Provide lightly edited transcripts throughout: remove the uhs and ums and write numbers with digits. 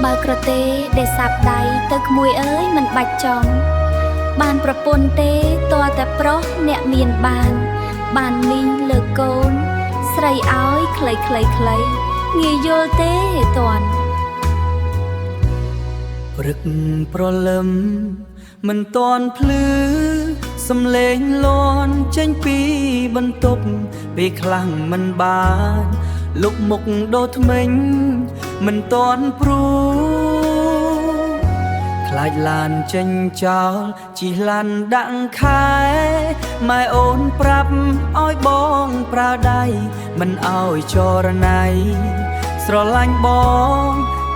បើក្រទេដែលសាប់ដៃទៅក្មួយអើយមិនបាច់ចង់បានប្រពន្ធទេតើតែប្រុសអ្នកមានបានមីងលើកូនស្រីឲ្យខ្លីងាយយល់ទេតាន់ព្រឹកប្រលឹមមិនតាន់ភ្លឺសំឡេងលន់ចេញពីបន្ទប់ពេលខ្លាំងមិនបានលុកមុខដូរថ្មិញមិនតាន់ព្រួខ្លាចឡានចេញចោលជិះឡានដាក់ខែម៉ែអូនប្រាប់ឲ្យបងប្រើដៃមិនឲ្យចរណៃស្រឡាញ់បង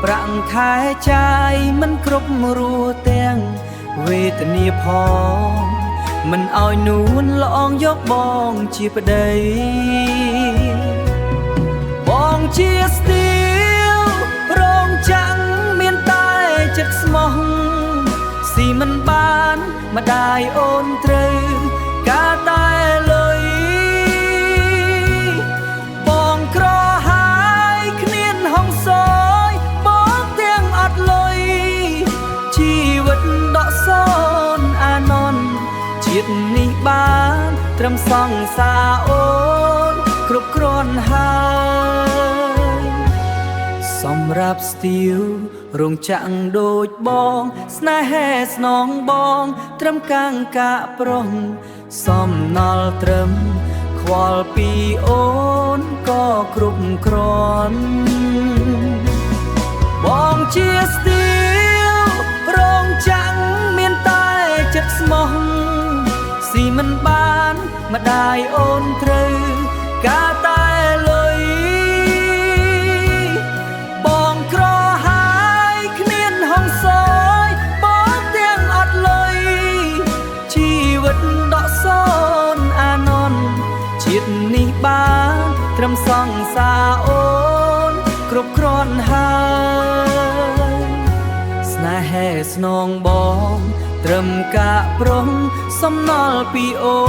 ប្រាក់ខែចាយមិនគ្រប់រួទាំងវេទនាផងមិនឲ្យនួនល្អងយកបងជាប្តីបងជាស្ទៀវរងចាំងមានតែចិត្តស្មោះស៊ីមិនបានម្ដាយអូនត្រូវការតែលុយបងក្រហាយគ្មានហងសយបងទាំងអត់លុយជីវិតដកសូនអានន់ជាតិនេះបានត្រឹមសង្សារអូនគ្រប់គ្រាន់ហើយសម្រាប់ស្ទៀវរងចាំងដូចបងស្នេហ៍ស្នងបងត្រឹមកាងកាប្រុសសំណល់ត្រឹមខ្វល់ពីអូនក៏គ្រប់គ្រាន់បងជាស្ទៀវរងចាំងមានតែចិត្តស្មោះស៊ីមិនបានម្ដាយអូនត្រូវការតែលុយបងក្រហាយគ្មានហងសយបងទាំងអត់លុយជីវិតដកសូនអានន់ជាតិនេះបានត្រឹមសង្សារអូនគ្រប់គ្រាន់ហើយស្នេហ៍ស្នងបងត្រឹមកាប្រុសសំណល់ពីអូ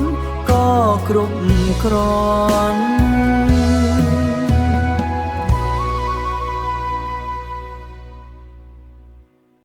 នក៏គ្រប់គ្រាន់